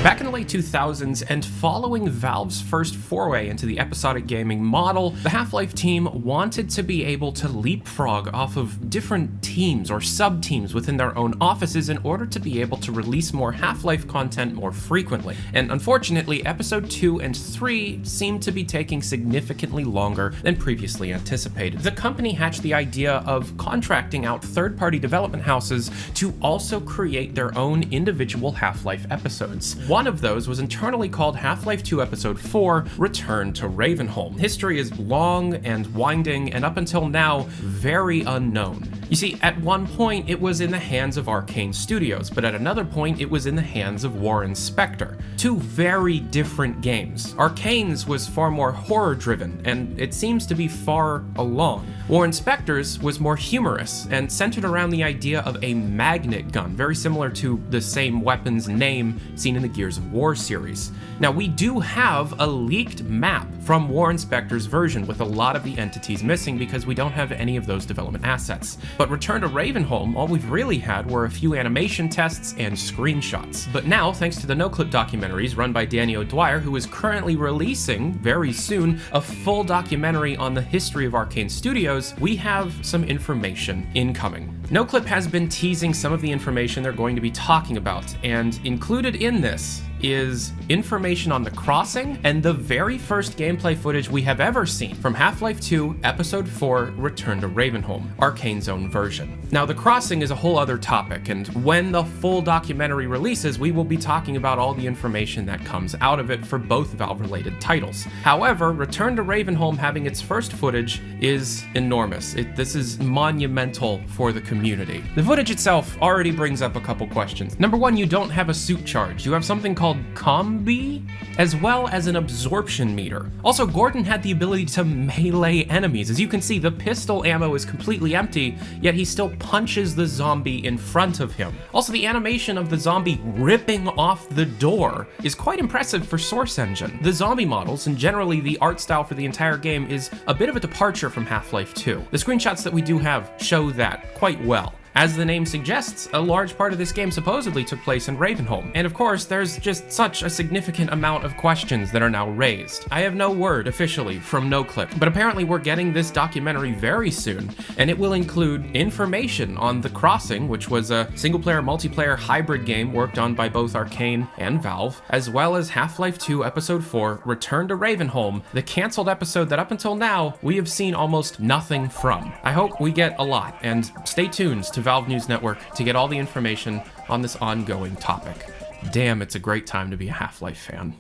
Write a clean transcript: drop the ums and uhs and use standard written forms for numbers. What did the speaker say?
Back in the late 2000s, and following Valve's first foray into the episodic gaming model, the Half-Life team wanted to be able to leapfrog off of different teams or sub-teams within their own offices in order to be able to release more Half-Life content more frequently. And unfortunately, Episode 2 and 3 seemed to be taking significantly longer than previously anticipated. The company hatched the idea of contracting out third-party development houses to also create their own individual Half-Life episodes. One of those was internally called Half-Life 2 Episode 4, Return to Ravenholm. History is long and winding, and up until now, very unknown. You see, at one point it was in the hands of Arcane Studios, but at another point it was in the hands of Warren Spector. Two very different games. Arcane's was far more horror-driven, and it seems to be far along. Warren Spector's was more humorous, and centered around the idea of a magnet gun, very similar to the same weapon's name seen in the Gears of War series. Now, we do have a leaked map from Warren Spector's version with a lot of the entities missing because we don't have any of those development assets. But Return to Ravenholm, all we've really had were a few animation tests and screenshots. But now, thanks to the NoClip documentaries run by Danny O'Dwyer, who is currently releasing, very soon, a full documentary on the history of Arcane Studios, we have some information incoming. NoClip has been teasing some of the information they're going to be talking about, and included in this is information on the Crossing and the very first gameplay footage we have ever seen from Half-Life 2 Episode 4 Return to Ravenholm, Arcane's own version. Now, the Crossing is a whole other topic, and when the full documentary releases, we will be talking about all the information that comes out of it for both Valve-related titles. However, Return to Ravenholm having its first footage is enormous. This is monumental for the community. The footage itself already brings up a couple questions. Number one, you don't have a suit charge. You have something called Combi, as well as an absorption meter. Also, Gordon had the ability to melee enemies. As you can see, the pistol ammo is completely empty, yet he still punches the zombie in front of him. Also, the animation of the zombie ripping off the door is quite impressive for Source Engine. The zombie models, and generally the art style for the entire game, is a bit of a departure from Half-Life 2. The screenshots that we do have show that quite well. As the name suggests, a large part of this game supposedly took place in Ravenholm, and of course, there's just such a significant amount of questions that are now raised. I have no word officially from NoClip, but apparently we're getting this documentary very soon, and it will include information on The Crossing, which was a single-player, multiplayer hybrid game worked on by both Arcane and Valve, as well as Half-Life 2 Episode 4 Return to Ravenholm, the canceled episode that up until now we have seen almost nothing from. I hope we get a lot, and stay tuned to Valve News Network to get all the information on this ongoing topic. Damn, it's a great time to be a Half-Life fan.